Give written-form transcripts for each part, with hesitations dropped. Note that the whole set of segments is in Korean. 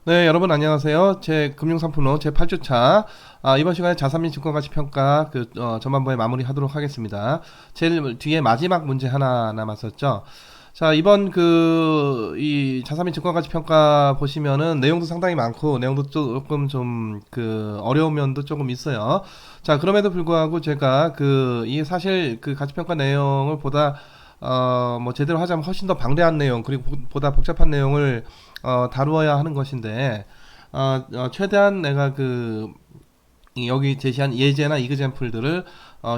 네, 여러분 안녕하세요. 제 금융상품론 제 8주차 이번 시간에 자산및 증권가치 평가 전반부에 마무리하도록 하겠습니다. 제일 뒤에 마지막 문제 하나 남았었죠. 자, 이번 이 자산및 증권가치 평가 보시면은 내용도 상당히 많고 내용도 조금 좀 어려운 면도 조금 있어요. 자, 그럼에도 불구하고 제가 이 사실 가치평가 내용을 보다 뭐 제대로 하자면 훨씬 더 방대한 내용 그리고 보다 복잡한 내용을 다루어야 하는 것인데 최대한 내가 여기 제시한 예제나 이그젠플들을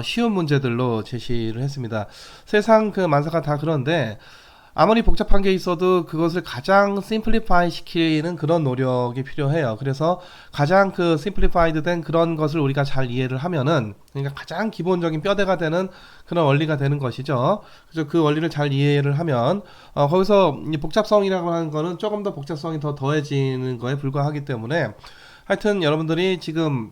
쉬운 문제들로 제시를 했습니다. 세상 만사가 다 그런데 아무리 복잡한 게 있어도 그것을 가장 심플리파이 시키는 그런 노력이 필요해요. 그래서 가장 심플리파이드 된 그런 것을 우리가 잘 이해를 하면은, 그러니까 가장 기본적인 뼈대가 되는 그런 원리가 되는 것이죠. 그래서 그 원리를 잘 이해를 하면 거기서 이 복잡성이라고 하는 거는 조금 더 복잡성이 더 더해지는 거에 불과하기 때문에, 하여튼 여러분들이 지금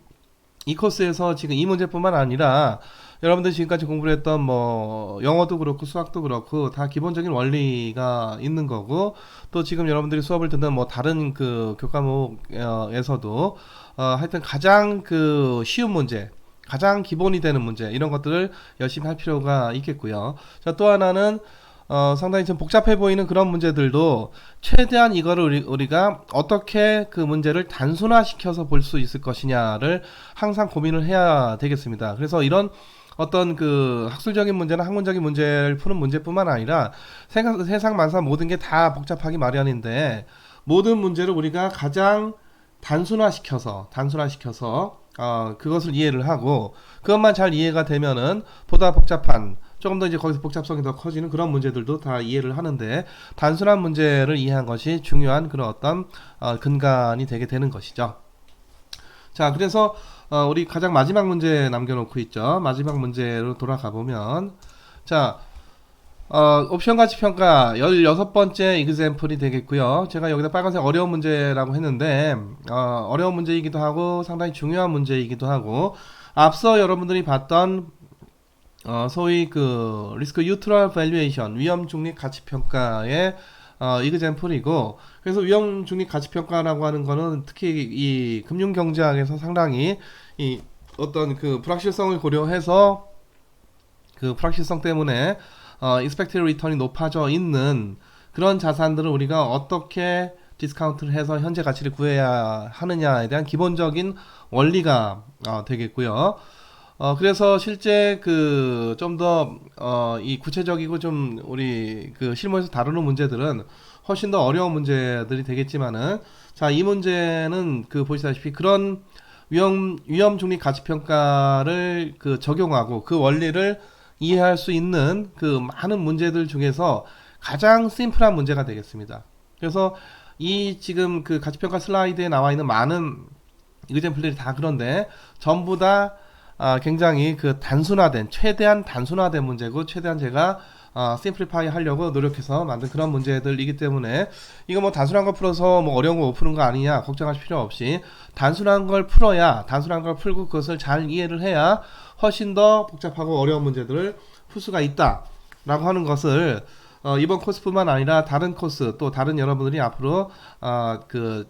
이 코스에서 지금 이 문제뿐만 아니라 여러분들 지금까지 공부를 했던 뭐 영어도 그렇고 수학도 그렇고 다 기본적인 원리가 있는 거고, 또 지금 여러분들이 수업을 듣는 뭐 다른 교과목에서도 하여튼 가장 쉬운 문제, 가장 기본이 되는 문제, 이런 것들을 열심히 할 필요가 있겠고요. 자, 또 하나는 상당히 좀 복잡해 보이는 그런 문제들도 최대한 이거를 우리가 어떻게 그 문제를 단순화시켜서 볼 수 있을 것이냐를 항상 고민을 해야 되겠습니다. 그래서 이런 어떤 학술적인 문제나 학문적인 문제를 푸는 문제뿐만 아니라 세상 만사 모든 게 다 복잡하기 마련인데, 모든 문제를 우리가 가장 단순화시켜서 그것을 이해를 하고, 그것만 잘 이해가 되면은 보다 복잡한, 조금 더 이제 거기서 복잡성이 더 커지는 그런 문제들도 다 이해를 하는데, 단순한 문제를 이해한 것이 중요한 그런 어떤 근간이 되게 되는 것이죠. 자, 그래서 우리 가장 마지막 문제 남겨놓고 있죠. 마지막 문제로 돌아가 보면, 자, 옵션 가치 평가 16번째 이그젬플이 되겠고요. 제가 여기다 빨간색 어려운 문제라고 했는데, 어려운 문제이기도 하고 상당히 중요한 문제이기도 하고, 앞서 여러분들이 봤던 소위 리스크 뉴트럴 밸류에이션, 위험 중립 가치 평가의 이그젠플이고, 그래서 위험 중립 가치 평가라고 하는 거는 특히 이 금융 경제학에서 상당히 이 어떤 불확실성을 고려해서 불확실성 때문에 expected return이 높아져 있는 그런 자산들을 우리가 어떻게 디스카운트를 해서 현재 가치를 구해야 하느냐에 대한 기본적인 원리가 되겠고요. 그래서 실제 좀 더 이 구체적이고 좀 우리 실무에서 다루는 문제들은 훨씬 더 어려운 문제들이 되겠지만은, 자, 이 문제는 보시다시피 그런 위험 중립 가치 평가를 적용하고 그 원리를 이해할 수 있는 많은 문제들 중에서 가장 심플한 문제가 되겠습니다. 그래서 이 지금 가치평가 슬라이드에 나와 있는 많은 이그젠플들이 다 그런데 전부 다 굉장히 단순화된, 최대한 단순화된 문제고, 최대한 제가 심플리파이 하려고 노력해서 만든 그런 문제들이기 때문에, 이거 뭐 단순한 걸 풀어서 뭐 어려운 거 못 푸는 거 아니냐 걱정하실 필요 없이, 단순한 걸 풀고 그것을 잘 이해를 해야 훨씬 더 복잡하고 어려운 문제들을 풀 수가 있다 라고 하는 것을 이번 코스뿐만 아니라 다른 코스, 또 다른 여러분들이 앞으로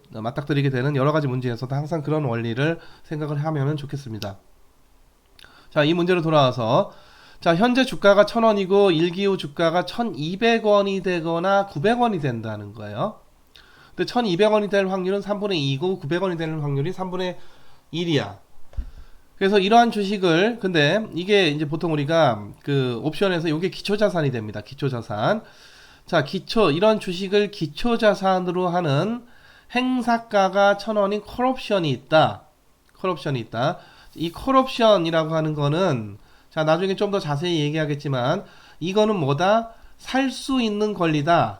맞닥뜨리게 되는 여러 가지 문제에서도 항상 그런 원리를 생각을 하면 좋겠습니다. 자, 이 문제로 돌아와서, 자, 현재 주가가 1000원이고 일기후 주가가 1200원이 되거나 900원이 된다는 거예요. 근데 1200원이 될 확률은 3분의 2이고 900원이 되는 확률이 3분의 1이야. 그래서 이러한 주식을, 근데 이게 이제 보통 우리가 옵션에서 이게 기초자산이 됩니다. 기초자산. 자, 이런 주식을 기초자산으로 하는 행사가가 1000원인 콜옵션이 있다. 이 콜옵션이라고 하는 거는, 자, 나중에 좀 더 자세히 얘기하겠지만, 이거는 뭐다? 살 수 있는 권리다.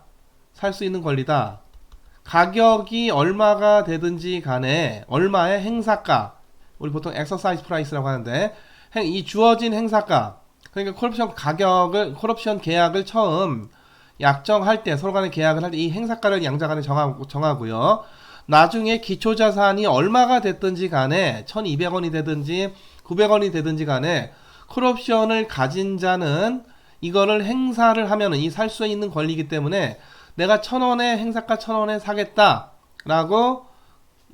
가격이 얼마가 되든지 간에 얼마의 행사가, 우리 보통 엑서사이즈 프라이스라고 하는데, 이 주어진 행사가, 그러니까 콜옵션 계약을 처음 약정할 때, 서로 간에 계약을 할 때 이 행사가를 양자 간에 정하고요. 나중에 기초자산이 얼마가 됐든지 간에 1200원이 되든지 900원이 되든지 간에 콜옵션을 가진 자는 이거를 행사를 하면은 이 살 수 있는 권리이기 때문에, 내가 1000원에 행사가 1000원에 사겠다 라고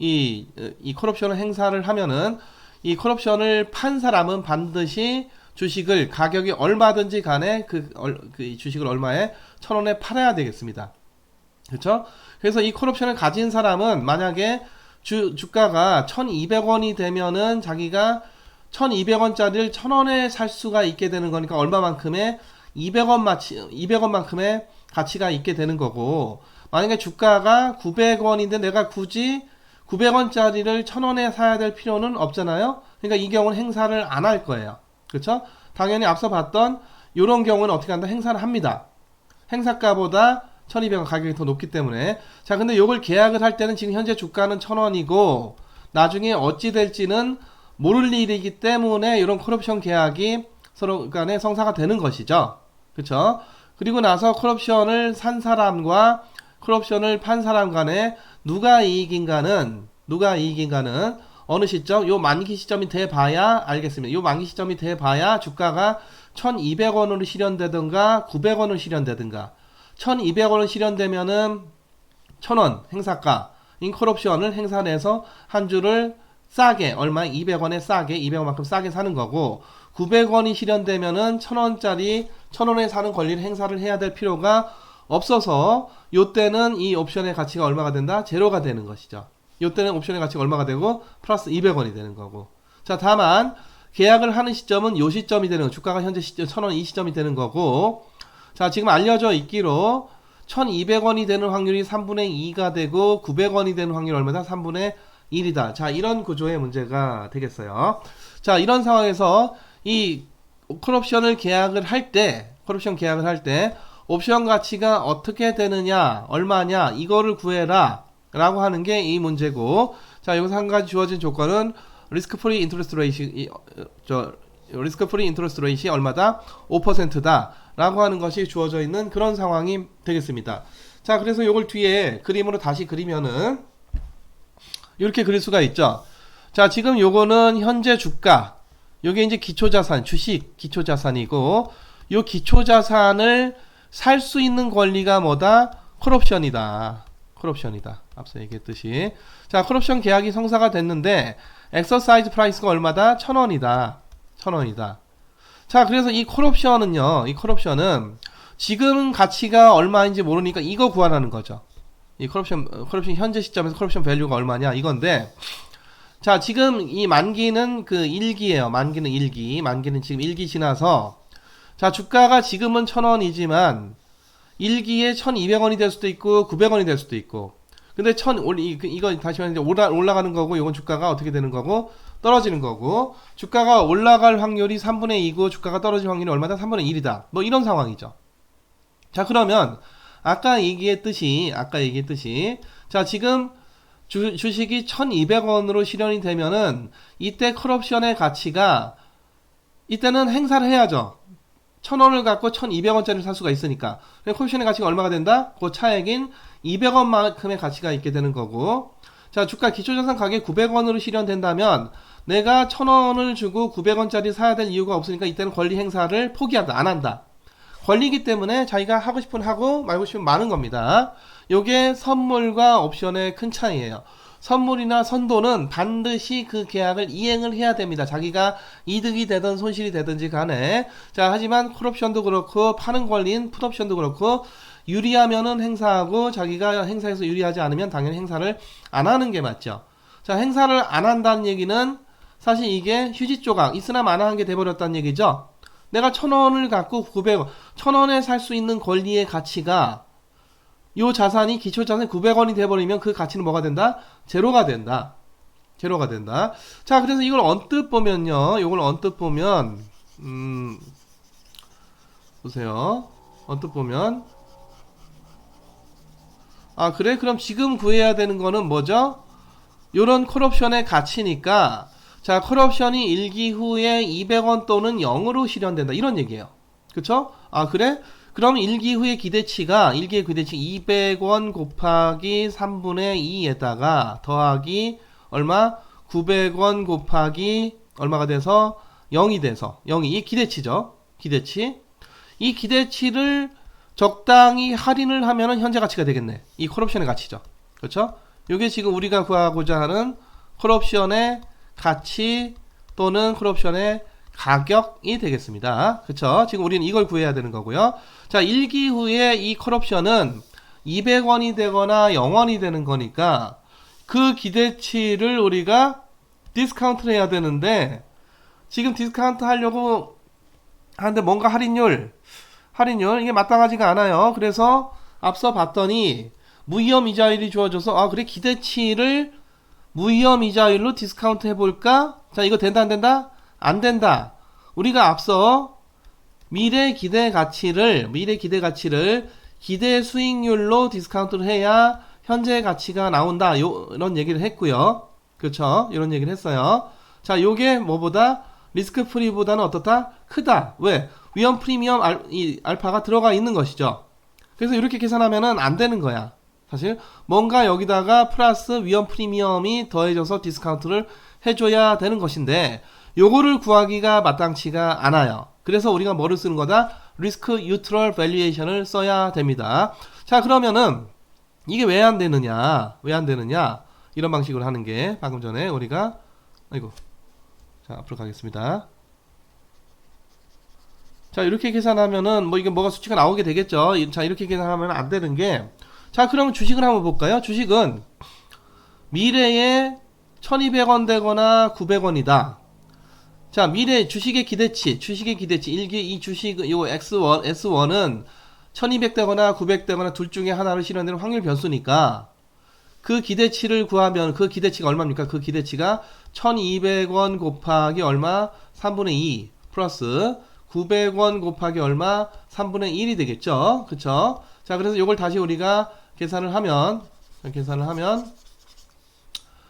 이 콜옵션을 행사를 하면은 이 콜옵션을 판 사람은 반드시 주식을 가격이 얼마든지 간에 그 주식을 얼마에 1,000원에 팔아야 되겠습니다. 그렇죠? 그래서 이 콜옵션을 가진 사람은 만약에 주가가 1,200원이 되면은 자기가 1,200원짜리를 1,000원에 살 수가 있게 되는 거니까 얼마만큼의 200원만큼의 가치가 있게 되는 거고, 만약에 주가가 900원인데 내가 굳이 900원짜리를 1,000원에 사야 될 필요는 없잖아요. 그러니까 이 경우는 행사를 안 할 거예요. 그렇죠? 당연히 앞서 봤던 이런 경우는 어떻게 한다? 행사를 합니다. 행사가보다 1,200원 가격이 더 높기 때문에. 자, 근데 요걸 계약을 할 때는 지금 현재 주가는 1,000원이고 나중에 어찌 될지는 모를 일이기 때문에 이런 콜옵션 계약이 서로 간에 성사가 되는 것이죠. 그렇죠? 그리고 나서 콜옵션을 산 사람과 콜옵션을 판 사람 간에 누가 이익인가는 어느 시점, 요 만기 시점이 돼봐야 알겠습니다. 요 만기 시점이 돼봐야 주가가 1,200원으로 실현되든가 900원으로 실현되든가. 1,200원을 실현되면은 1,000원 행사가 콜옵션을 행사해서 한 주를 싸게, 얼마 200원에 싸게, 200원만큼 싸게 사는 거고, 900원이 실현되면은 1,000원짜리 1,000원에 사는 권리를 행사를 해야 될 필요가 없어서 요때는 이 옵션의 가치가 얼마가 된다? 제로가 되는 것이죠. 요때는 옵션의 가치가 얼마가 되고 플러스 200원이 되는 거고. 자, 다만 계약을 하는 시점은 요 시점이 되는 거. 주가가 현재 시점 1,000원 이 시점이 되는 거고. 자, 지금 알려져 있기로 1,200원이 되는 확률이 3분의 2가 되고 900원이 되는 확률이 얼마다? 3분의 1이다. 자, 이런 구조의 문제가 되겠어요. 자, 이런 상황에서 이 콜옵션을 계약을 할 때 옵션 가치가 어떻게 되느냐, 얼마냐, 이거를 구해라 라고 하는 게 이 문제고, 자, 여기서 한 가지 주어진 조건은 리스크 프리 인터레스트 레이시 얼마다? 5%다 라고 하는 것이 주어져 있는 그런 상황이 되겠습니다. 자, 그래서 이걸 뒤에 그림으로 다시 그리면은 이렇게 그릴 수가 있죠. 자, 지금 요거는 현재 주가, 요게 이제 기초자산, 주식 기초자산이고, 요 기초자산을 살 수 있는 권리가 뭐다? 콜옵션이다. 앞서 얘기했듯이. 자, 콜옵션 계약이 성사가 됐는데 엑서사이즈 프라이스가 얼마다? 1,000원이다. 자, 그래서 이 콜옵션은 지금 가치가 얼마인지 모르니까 이거 구하라는 거죠. 이 콜옵션 현재 시점에서 콜옵션 밸류가 얼마냐 이건데, 자, 지금 이 만기는 그 1기예요. 만기는 지금 1기 지나서, 자, 주가가 지금은 1,000원이지만 1기에 1,200원이 될 수도 있고 900원이 될 수도 있고. 근데 이거 다시 말해 올라가는 거고, 이건 주가가 어떻게 되는 거고 떨어지는 거고, 주가가 올라갈 확률이 3분의 2고 주가가 떨어질 확률이 얼마다? 3분의 1이다. 뭐 이런 상황이죠. 자, 그러면 아까 얘기했듯이 자, 지금 주식이 1,200원으로 실현이 되면은 이때 콜옵션의 가치가, 이때는 행사를 해야죠. 1,000원을 갖고 1,200원짜리를 살 수가 있으니까. 콜옵션의 가치가 얼마가 된다? 그 차액인 200원만큼의 가치가 있게 되는 거고. 자, 주가 기초자산 가격이 900원으로 실현된다면 내가 1,000원을 주고 900원짜리 사야 될 이유가 없으니까 이때는 권리 행사를 포기한다. 안 한다. 권리이기 때문에 자기가 하고 싶으면 하고 말고 싶으면 마는 겁니다. 요게 선물과 옵션의 큰 차이예요. 선물이나 선도는 반드시 그 계약을 이행을 해야 됩니다. 자기가 이득이 되든 손실이 되든지 간에. 자, 하지만 콜옵션도 그렇고 파는 권리인 풋옵션도 그렇고 유리하면은 행사하고, 자기가 행사해서 유리하지 않으면 당연히 행사를 안 하는 게 맞죠. 자, 행사를 안 한다는 얘기는 사실 이게 휴지 조각, 있으나 마나한 게 돼버렸다는 얘기죠. 내가 1,000원을 갖고 900원, 1,000원에 살 수 있는 권리의 가치가, 요 자산이 기초자산이 900원이 돼버리면 그 가치는 뭐가 된다? 제로가 된다. 자, 그래서 이걸 언뜻 보면요. 보세요. 언뜻 보면, 아, 그래? 그럼 지금 구해야 되는 거는 뭐죠? 요런 콜옵션의 가치니까, 자, 콜옵션이 1기 후에 200원 또는 0으로 실현된다. 이런 얘기예요. 그쵸? 아, 그래? 그럼 1기 후의 기대치가 200원 곱하기 3분의 2에다가 더하기 얼마? 900원 곱하기 얼마가 돼서 0이 돼서 0이 이 기대치죠. 이 기대치를 적당히 할인을 하면은 현재 가치가 되겠네. 이 콜옵션의 가치죠. 그렇죠? 요게 지금 우리가 구하고자 하는 콜옵션의 가치 또는 콜옵션의 가격이 되겠습니다. 그쵸? 지금 우리는 이걸 구해야 되는 거고요. 자, 1기 후에 이 콜옵션은 200원이 되거나 0원이 되는 거니까 그 기대치를 우리가 디스카운트를 해야 되는데 지금 디스카운트 하려고 하는데 뭔가 할인율 이게 마땅하지가 않아요. 그래서 앞서 봤더니 무위험 이자율이 주어져서 아 그래 기대치를 무위험 이자율로 디스카운트 해볼까? 자 이거 된다 안 된다? 안 된다. 우리가 앞서 미래 기대 가치를 기대 수익률로 디스카운트를 해야 현재 가치가 나온다. 이런 얘기를 했고요. 그렇죠? 이런 얘기를 했어요. 자, 요게 뭐보다 리스크 프리보다는 어떻다? 크다. 왜? 위험 프리미엄 알파가 들어가 있는 것이죠. 그래서 이렇게 계산하면은 안 되는 거야. 사실 뭔가 여기다가 플러스 위험 프리미엄이 더해져서 디스카운트를 해줘야 되는 것인데 요거를 구하기가 마땅치가 않아요. 그래서 우리가 뭐를 쓰는 거다? 리스크 뉴트럴 밸류에이션을 써야 됩니다. 자 그러면은 이게 왜 안 되느냐? 이런 방식으로 하는 게 방금 전에 우리가 자 앞으로 가겠습니다. 자 이렇게 계산하면은 뭐 이게 뭐가 수치가 나오게 되겠죠. 자 이렇게 계산하면 안 되는 게 자 그러면 주식을 한번 볼까요? 주식은 미래에 1200원 되거나 900원이다. 자 미래 주식의 기대치 이 주식 요 S1은 1200 되거나 900 되거나 둘 중에 하나를 실현되는 확률 변수니까 그 기대치를 구하면 그 기대치가 얼마입니까? 그 기대치가 1200원 곱하기 얼마? 3분의 2 플러스 900원 곱하기 얼마? 3분의 1이 되겠죠. 그쵸? 자 그래서 요걸 다시 우리가 계산을 하면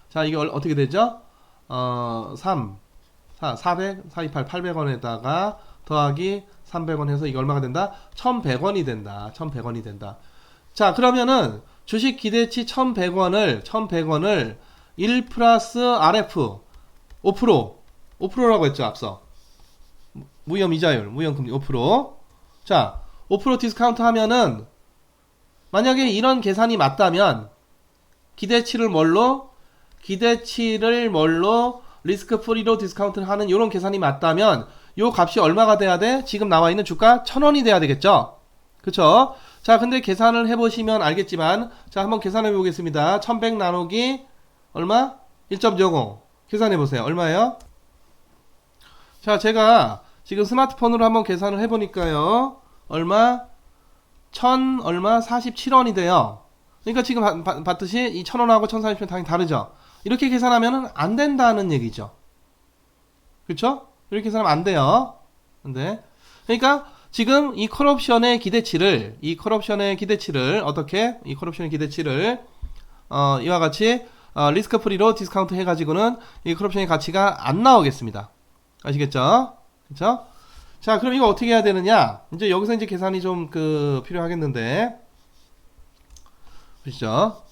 자 이게 어떻게 되죠? 400, 428, 800원에다가 더하기 300원 해서 이게 얼마가 된다? 1100원이 된다. 1100원이 된다. 자, 그러면은 주식 기대치 1100원을 1 플러스 RF 5%라고 했죠, 앞서. 무위험 이자율, 무위험 금리 5%. 자, 5% 디스카운트 하면은 만약에 이런 계산이 맞다면 기대치를 뭘로 리스크 프리로 디스카운트를 하는 이런 계산이 맞다면 요 값이 얼마가 돼야 돼? 지금 나와 있는 주가 1000원이 돼야 되겠죠? 그쵸? 자 근데 계산을 해보시면 알겠지만 자 한번 계산해 보겠습니다. 1100 나누기 얼마? 1.05 계산해 보세요. 얼마예요? 자 제가 지금 스마트폰으로 한번 계산을 해보니까요 얼마? 47원이 돼요. 그러니까 지금 봤듯이 이 1000원하고 1040원 당연히 다르죠. 이렇게 계산하면 안 된다는 얘기죠. 그렇죠? 이렇게 계산하면 안 돼요. 근데 그러니까 지금 이 콜옵션의 기대치를 어떻게 이와 같이 리스크 프리로 디스카운트 해가지고는 이 콜옵션의 가치가 안 나오겠습니다. 아시겠죠? 그렇죠? 자, 그럼 이거 어떻게 해야 되느냐? 이제 여기서 이제 계산이 좀 필요하겠는데, 보시죠.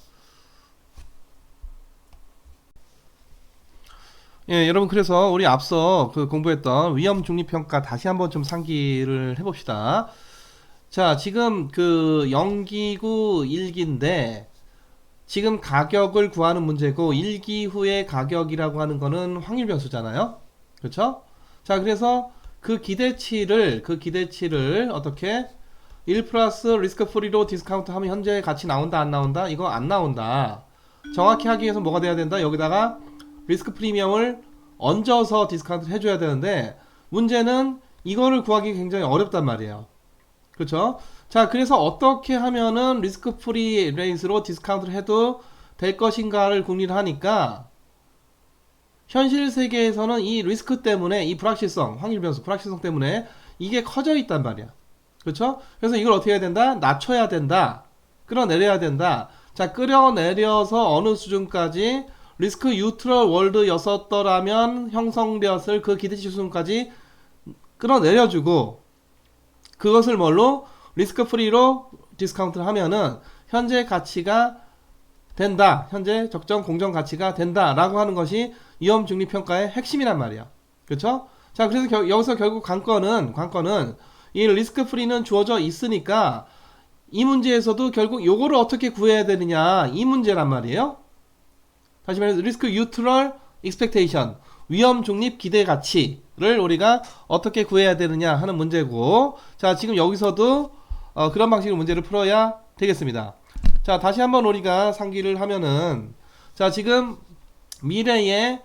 예, 여러분 그래서 우리 앞서 공부했던 위험 중립 평가 다시 한번 좀 상기를 해봅시다. 자, 지금 0기구 1기인데 지금 가격을 구하는 문제고 1기 후의 가격이라고 하는 거는 확률 변수잖아요. 그렇죠? 자, 그래서 그 기대치를 어떻게 1 플러스 리스크 프리로 디스카운트 하면 현재 가치 나온다 안 나온다? 이거 안 나온다. 정확히 하기 위해서 뭐가 돼야 된다? 여기다가 리스크 프리미엄을 얹어서 디스카운트를 해줘야 되는데 문제는 이거를 구하기 굉장히 어렵단 말이에요. 그렇죠? 자 그래서 어떻게 하면은 리스크 프리 레이스로 디스카운트를 해도 될 것인가를 궁리를 하니까 현실 세계에서는 이 리스크 때문에 이 불확실성, 확률 변수 불확실성 때문에 이게 커져 있단 말이야. 그렇죠? 그래서 이걸 어떻게 해야 된다? 낮춰야 된다. 끌어내려야 된다. 자, 끌어내려서 어느 수준까지 리스크 뉴트럴 월드였었더라면 형성되었을 그 기대치 수준까지 끌어내려주고 그것을 뭘로? 리스크 프리로 디스카운트를 하면은 현재 가치가 된다. 현재 적정 공정 가치가 된다. 라고 하는 것이 위험 중립 평가의 핵심이란 말이야. 그렇죠? 자, 그래서 여기서 결국 관건은 이 리스크 프리는 주어져 있으니까 이 문제에서도 결국 요거를 어떻게 구해야 되느냐 이 문제란 말이에요. 다시 말해서 리스크 뉴트럴 익스펙테이션, 위험 중립 기대 가치를 우리가 어떻게 구해야 되느냐 하는 문제고, 자 지금 여기서도 그런 방식으로 문제를 풀어야 되겠습니다. 자 다시 한번 우리가 상기를 하면은, 자 지금 미래에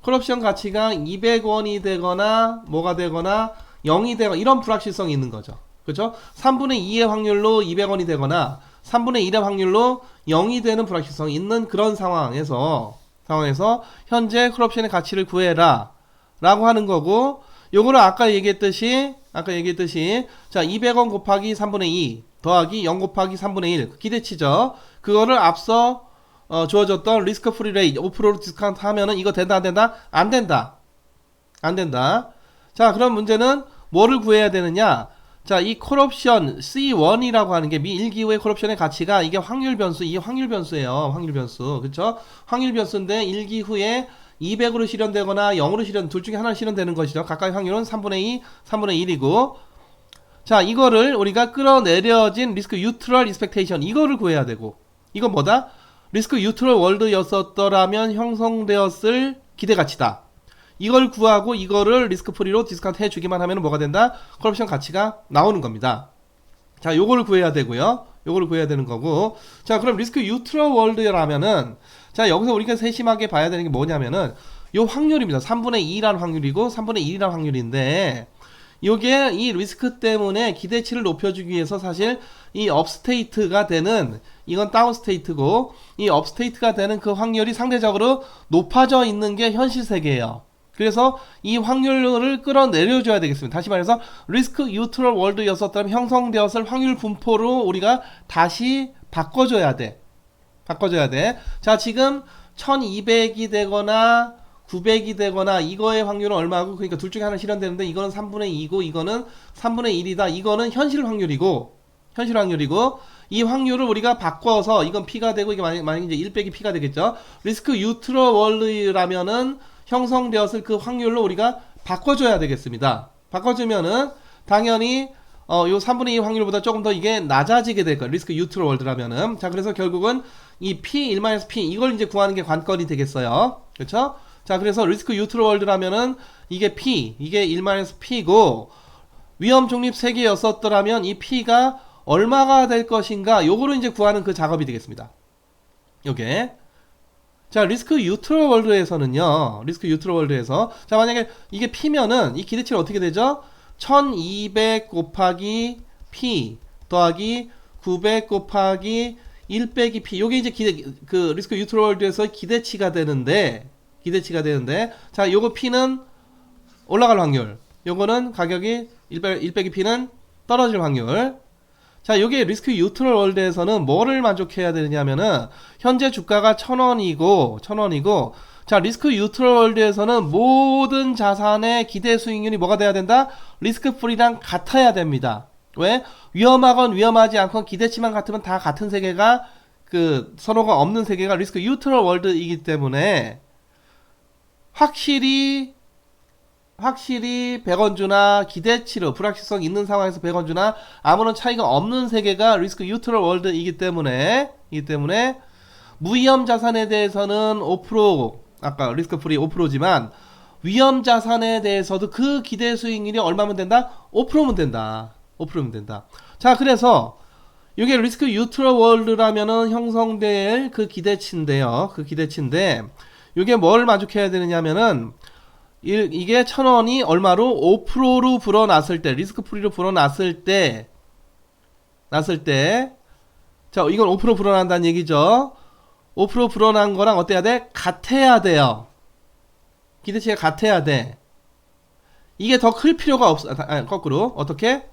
콜옵션 가치가 200원이 되거나 뭐가 되거나 0이 되거나 이런 불확실성이 있는 거죠. 그렇죠? 3분의 2의 확률로 200원이 되거나 3분의 1의 확률로 0이 되는 불확실성이 있는 그런 상황에서 현재 콜옵션의 가치를 구해라 라고 하는 거고, 요거는 아까 얘기했듯이 자 200원 곱하기 3분의 2 더하기 0 곱하기 3분의 1 기대치죠. 그거를 앞서 주어졌던 리스크 프리 레이트 5%로 디스카운트 하면은 이거 된다 안 된다? 안 된다. 안 된다. 자 그럼 문제는 뭐를 구해야 되느냐? 자 이 콜옵션 C1이라고 하는 게 미 1기후의 콜옵션의 가치가, 이게 확률 변수, 이게 확률 변수예요. 확률 변수. 그쵸? 확률 변수인데 1기후에 200으로 실현되거나 0으로 둘 중에 하나로 실현되는 것이죠. 각각의 확률은 3분의 2, 3분의 1이고, 자 이거를 우리가 끌어내려진 리스크 뉴트럴 익스펙테이션, 이거를 구해야 되고, 이건 뭐다? 리스크 뉴트럴 월드였었더라면 형성되었을 기대가치다. 이걸 구하고 이거를 리스크 프리로 디스카운트 해주기만 하면 뭐가 된다? 콜옵션 가치가 나오는 겁니다. 자 요거를 구해야 되고요. 요거를 구해야 되는 거고, 자 그럼 리스크 뉴트럴 월드라면은, 자 여기서 우리가 세심하게 봐야 되는 게 뭐냐면은 요 확률입니다. 3분의 2라는 확률이고 3분의 1이라는 확률인데, 요게 이 리스크 때문에 기대치를 높여주기 위해서 사실 이 업스테이트가 되는, 이건 다운스테이트고 이 업스테이트가 되는 그 확률이 상대적으로 높아져 있는 게 현실 세계예요. 그래서 이 확률을 끌어내려줘야 되겠습니다. 다시 말해서 리스크 뉴트럴 월드였었다면 형성되었을 확률 분포로 우리가 다시 바꿔줘야 돼. 자 지금 1200이 되거나 900이 되거나 이거의 확률은 얼마고, 그러니까 둘 중에 하나 실현되는데 이거는 3분의 2고 이거는 3분의 1이다. 이거는 현실 확률이고 이 확률을 우리가 바꿔서, 이건 P가 되고 이게 만약에 이제 1 빼기 P가 되겠죠. 리스크 뉴트럴 월드라면은 형성되었을 그 확률로 우리가 바꿔줘야 되겠습니다. 바꿔주면은 당연히 요 3분의 2 확률보다 조금 더 이게 낮아지게 될 거예요. 리스크 뉴트럴 월드라면은. 자 그래서 결국은 이 P 1-P 이걸 이제 구하는 게 관건이 되겠어요. 그렇죠? 자 그래서 리스크 뉴트럴 월드라면은 이게 P, 이게 1-P고 위험 중립 세계였었더라면 이 P가 얼마가 될 것인가, 요거를 이제 구하는 그 작업이 되겠습니다. 요게. 자 리스크 뉴트럴 월드에서는요, 자 만약에 이게 P면은 이 기대치는 어떻게 되죠? 1200 곱하기 P 더하기 900 곱하기 1 빼기 P, 요게 이제 그 리스크 뉴트럴 월드에서 기대치가 되는데, 자 요거 P는 올라갈 확률, 요거는 가격이 1 빼기 P는 떨어질 확률. 자 요게 리스크 뉴트럴 월드에서는 뭐를 만족해야 되느냐면은 현재 주가가 1000원이고 자 리스크 뉴트럴 월드에서는 모든 자산의 기대 수익률이 뭐가 돼야 된다? 리스크 프리랑 같아야 됩니다. 왜? 위험하건 위험하지 않건 기대치만 같으면 다 같은 세계가, 그 선호가 없는 세계가 리스크 뉴트럴 월드이기 때문에 확실히 100원 주나 기대치로 불확실성 있는 상황에서 100원 주나 아무런 차이가 없는 세계가 리스크 뉴트럴 월드이기 때문에 무위험 자산에 대해서는 5%, 아까 리스크 프리 5%지만 위험 자산에 대해서도 그 기대 수익률이 얼마면 된다? 5%면 된다. 자 그래서 이게 리스크 뉴트럴 월드라면은 형성될 그 기대치인데요. 이게 뭘 만족해야 되느냐면은 이게 1000원이 얼마로? 5%로 불어났을 때, 리스크 프리로 불어났을 때, 자, 이건 5% 불어난다는 얘기죠. 5% 불어난 거랑 어때야 돼? 같아야 돼요. 기대치가 같아야 돼. 이게 더 클 필요가 거꾸로. 어떻게?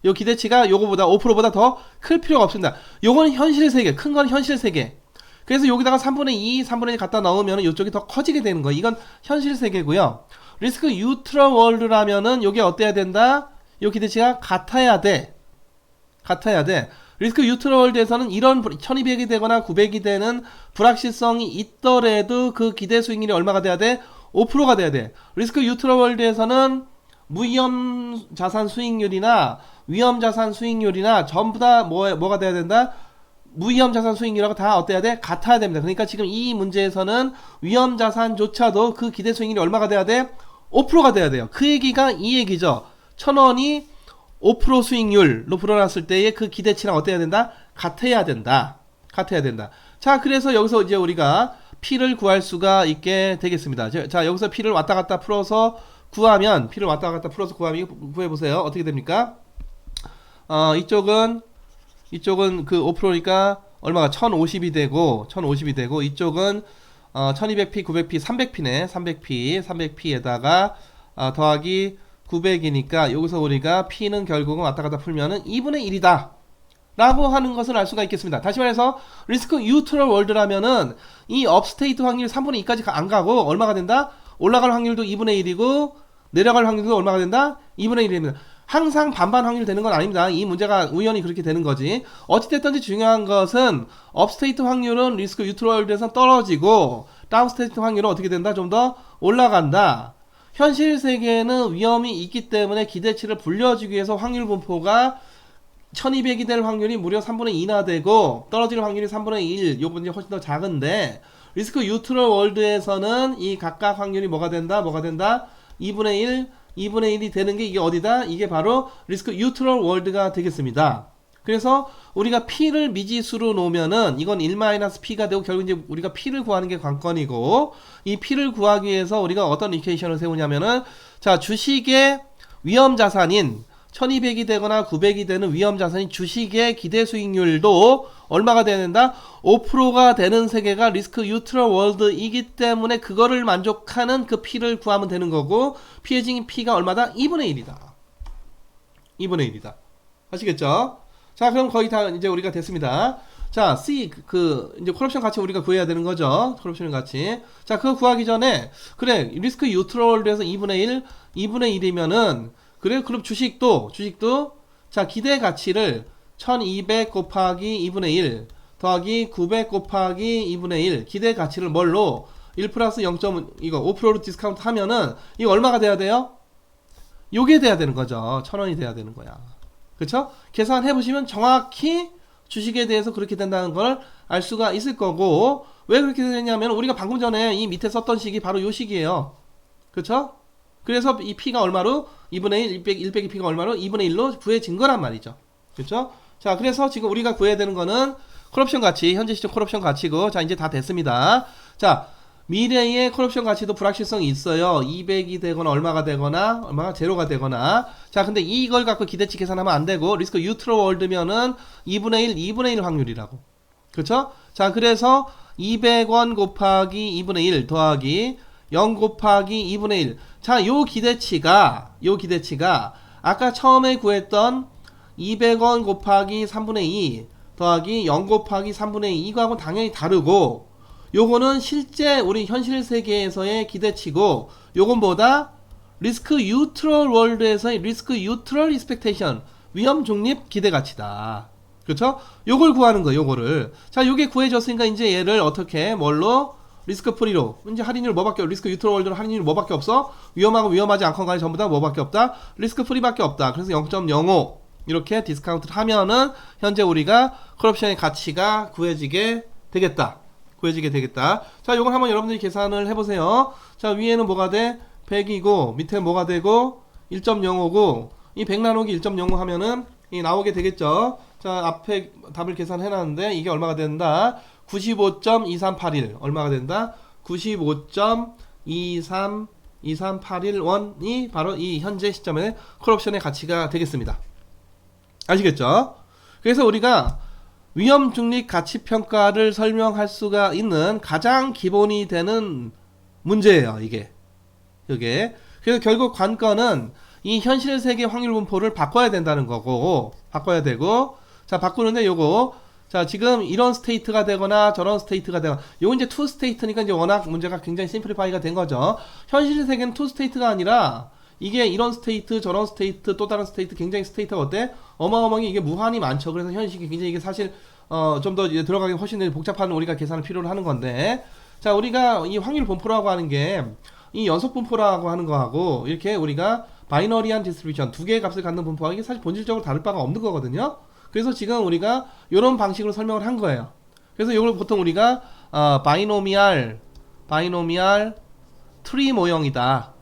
요 기대치가 요거보다 5%보다 더 클 필요가 없습니다. 요거는 현실 세계, 큰 건 현실 세계. 그래서 여기다가 3분의 2, 3분의 1 갖다 넣으면 이쪽이 더 커지게 되는 거예요. 이건 현실 세계고요. 리스크 뉴트럴 월드라면은 요게 어때야 된다? 요 기대치가 같아야 돼. 리스크 뉴트럴 월드에서는 이런 1200이 되거나 900이 되는 불확실성이 있더라도 그 기대 수익률이 얼마가 돼야 돼? 5%가 돼야 돼. 리스크 뉴트럴 월드에서는 무위험 자산 수익률이나 위험 자산 수익률이나 전부 다 뭐가 돼야 된다? 무위험자산 수익률하고 다 어때야 돼? 같아야 됩니다. 그러니까 지금 이 문제에서는 위험자산조차도 그 기대 수익률이 얼마가 돼야 돼? 5%가 돼야 돼요. 그 얘기가 이 얘기죠. 1,000원이 5% 수익률로 불어났을 때의 그 기대치랑 어때야 된다? 같아야 된다. 같아야 된다. 자, 그래서 여기서 이제 우리가 P를 구할 수가 있게 되겠습니다. 자, 여기서 P를 왔다 갔다 풀어서 구하면, P를 왔다 갔다 풀어서 구해보세요. 어떻게 됩니까? 이쪽은 그 5%니까 얼마가 1050이 되고, 이쪽은 1200P, 900P, 300P네. 300P에다가 더하기 900이니까 여기서 우리가 P는 결국은 왔다 갔다 풀면은 2분의 1이다. 라고 하는 것을 알 수가 있겠습니다. 다시 말해서 리스크 뉴트럴 월드라면은 이 업스테이트 확률이 3분의 2까지 안 가고 얼마가 된다? 올라갈 확률도 2분의 1이고 내려갈 확률도 얼마가 된다? 2분의 1입니다. 항상 반반 확률 되는 건 아닙니다. 이 문제가 우연히 그렇게 되는 거지. 어찌됐든지 중요한 것은 업스테이트 확률은 리스크 뉴트럴 월드에서 떨어지고 다운스테이트 확률은 어떻게 된다? 좀 더 올라간다. 현실 세계에는 위험이 있기 때문에 기대치를 불려주기 위해서 확률 분포가 1200이 될 확률이 무려 3분의 2나 되고 떨어질 확률이 3분의 1, 요 문제 훨씬 더 작은데 리스크 뉴트럴 월드에서는 이 각각 확률이 뭐가 된다? 2분의 1, 2분의 1이 되는 게 이게 어디다? 이게 바로 리스크 뉴트럴 월드가 되겠습니다. 그래서 우리가 P를 미지수로 놓으면은 이건 1-P가 되고 결국 이제 우리가 P를 구하는 게 관건이고 이 P를 구하기 위해서 우리가 어떤 이퀘이션을 세우냐면은 자, 주식의 위험 자산인 1200이 되거나 900이 되는 위험 자산인 주식의 기대 수익률도 얼마가 돼야 된다? 5%가 되는 세계가 리스크 뉴트럴 월드이기 때문에 그거를 만족하는 그 P를 구하면 되는 거고 피해진 P가 얼마다? 2분의 1이다. 2분의 1이다. 아시겠죠? 자, 그럼 거의 다 이제 우리가 됐습니다. 자, C, 이제 콜옵션 가치 우리가 구해야 되는 거죠. 콜옵션 가치. 자, 그거 구하기 전에, 그래, 리스크 뉴트럴 월드에서 2분의 1이면은, 그래, 그럼 주식도, 자, 기대 가치를 1200 곱하기 2분의 1, 더하기 900 곱하기 2분의 1, 기대 가치를 뭘로? 1 플러스 0. 이거 5%로 디스카운트 하면은, 이거 얼마가 돼야 돼요? 요게 돼야 되는 거죠. 1000원이 돼야 되는 거야. 그쵸? 계산해보시면 정확히 주식에 대해서 그렇게 된다는 걸 알 수가 있을 거고, 왜 그렇게 되냐면, 우리가 방금 전에 이 밑에 썼던 식이 바로 요 식이에요. 그쵸? 그래서 이 P가 얼마로? 2분의 1, 100이 P가 얼마로? 2분의 1로 구해진 거란 말이죠. 그쵸? 자, 그래서 지금 우리가 구해야 되는 거는 콜옵션 가치, 현재 시점 콜옵션 가치고, 자, 이제 다 됐습니다. 자, 미래의 콜옵션 가치도 불확실성이 있어요. 200이 되거나 얼마가 제로가 되거나. 자, 근데 이걸 갖고 기대치 계산하면 안 되고, 리스크 뉴트럴 월드면은 2분의 1 확률이라고. 그쵸? 자, 그래서 200원 곱하기 2분의 1 더하기 0 곱하기 2분의 1. 자, 요 기대치가 아까 처음에 구했던 200원 곱하기 3분의 2 더하기 0 곱하기 3분의 2 이거하고는 당연히 다르고, 요거는 실제 우리 현실 세계에서의 기대치고, 요건 뭐다? 리스크 뉴트럴 월드에서의 리스크 뉴트럴 익스펙테이션, 위험 중립 기대 가치다. 그쵸? 요걸 구하는 거예요, 요거를. 자, 요게 구해졌으니까 이제 얘를 어떻게, 뭘로? 리스크 프리로. 이제 할인율 뭐밖에, 리스크 뉴트럴 월드는 할인율 뭐밖에 없어? 위험하고 위험하지 않건 간에 전부 다 뭐밖에 없다? 리스크 프리밖에 없다. 그래서 0.05 이렇게 디스카운트를 하면은 현재 우리가 콜옵션의 가치가 구해지게 되겠다. 자, 요걸 한번 여러분들이 계산을 해보세요. 자, 위에는 뭐가 돼? 100이고 밑에 뭐가 되고 1.05고 이 100 나누기 1.05 하면은 이 나오게 되겠죠. 자, 앞에 답을 계산해놨는데 이게 얼마가 된다? 95.2381 얼마가 된다? 95.2381원이 바로 이 현재 시점의 콜옵션의 가치가 되겠습니다. 아시겠죠? 그래서 우리가 위험 중립 가치 평가를 설명할 수가 있는 가장 기본이 되는 문제예요, 이게. 그래서 결국 관건은 이 현실 세계 확률 분포를 바꿔야 된다는 거고, 자, 바꾸는데 요거, 자, 지금 이런 스테이트가 되거나 저런 스테이트가 되거나, 요건 이제 투 스테이트니까 이제 워낙 문제가 굉장히 심플리파이가 된 거죠. 현실 세계는 투 스테이트가 아니라, 이게 이런 스테이트, 저런 스테이트, 또 다른 스테이트, 굉장히 스테이트가 어때? 어마어마하게 이게 무한히 많죠. 그래서 현실이 굉장히 이게 사실, 좀 더 들어가기 훨씬 복잡한 우리가 계산을 필요로 하는 건데, 자, 우리가 이 확률 분포라고 하는 게, 이 연속 분포라고 하는 거하고, 이렇게 우리가 바이너리한 디스트리뷰션, 두 개의 값을 갖는 분포가 이게 사실 본질적으로 다를 바가 없는 거거든요. 그래서 지금 우리가 이런 방식으로 설명을 한 거예요. 그래서 이걸 보통 우리가 바이노미알 트리 모형이다.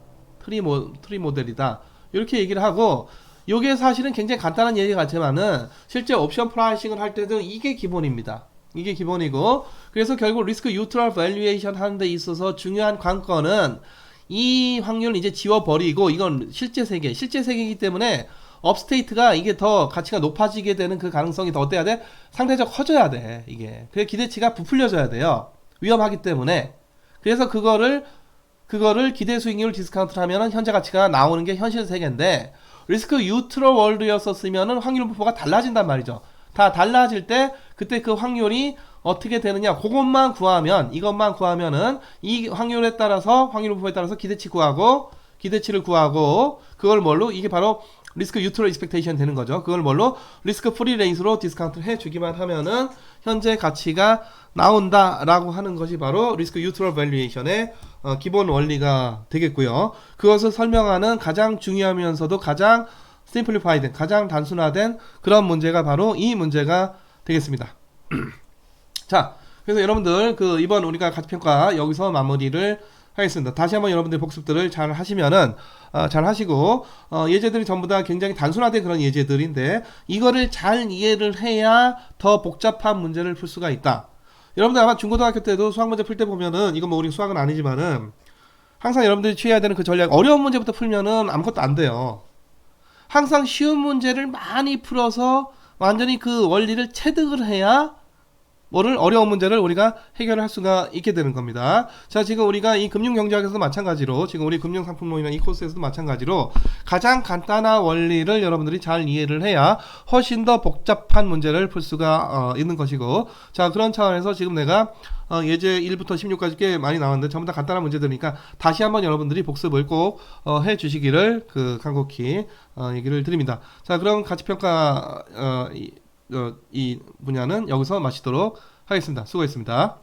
트리 모델이다. 이렇게 얘기를 하고, 이게 사실은 굉장히 간단한 얘기 같지만은 실제 옵션 프라이싱을 할 때도 이게 기본입니다. 이게 기본이고, 그래서 결국 리스크 뉴트럴 밸류에이션 하는 데 있어서 중요한 관건은 이 확률을 이제 지워버리고, 이건 실제 세계이기 때문에 업스테이트가 이게 더 가치가 높아지게 되는 그 가능성이 더 어때야 돼? 상대적 커져야 돼. 이게 그 기대치가 부풀려져야 돼요. 위험하기 때문에. 그래서 그거를 기대 수익률 디스카운트를 하면은 현재 가치가 나오는 게 현실 세계인데, 리스크 뉴트럴 월드였었으면은 확률 분포가 달라진단 말이죠. 다 달라질 때 그때 그 확률이 어떻게 되느냐, 그것만 구하면, 이것만 구하면은 이 확률 분포에 따라서 기대치를 구하고, 그걸 뭘로, 이게 바로 리스크 뉴트럴 익스펙테이션 되는 거죠. 그걸 뭘로, 리스크 프리 레이스로 디스카운트를 해주기만 하면은 현재 가치가 나온다라고 하는 것이 바로 리스크 뉴트럴 밸류에이션의 기본 원리가 되겠고요. 그것을 설명하는 가장 중요하면서도 가장 심플리파이드, 가장 단순화된 그런 문제가 바로 이 문제가 되겠습니다. 자, 그래서 여러분들 이번 우리가 가치평가 여기서 마무리를 하겠습니다. 다시 한번 여러분들 복습들을 잘 하시면은 잘 하시고, 예제들이 전부 다 굉장히 단순화된 그런 예제들인데, 이거를 잘 이해를 해야 더 복잡한 문제를 풀 수가 있다. 여러분들 아마 중고등학교 때도 수학 문제 풀 때 보면은, 이건 뭐 우리 수학은 아니지만은 항상 여러분들이 취해야 되는 그 전략, 어려운 문제부터 풀면은 아무것도 안 돼요. 항상 쉬운 문제를 많이 풀어서 완전히 그 원리를 체득을 해야 어려운 문제를 우리가 해결할 수가 있게 되는 겁니다. 자, 지금 우리가 이 금융경제학에서도 마찬가지로, 지금 우리 금융상품론이나 이 코스에서도 마찬가지로 가장 간단한 원리를 여러분들이 잘 이해를 해야 훨씬 더 복잡한 문제를 풀 수가 있는 것이고, 자, 그런 차원에서 지금 내가 예제 1부터 16까지 꽤 많이 나왔는데 전부 다 간단한 문제들이니까 다시 한번 여러분들이 복습을 꼭 해주시기를 간곡히 얘기를 드립니다. 자, 그럼 가치평가 이 분야는 여기서 마치도록 하겠습니다. 수고했습니다.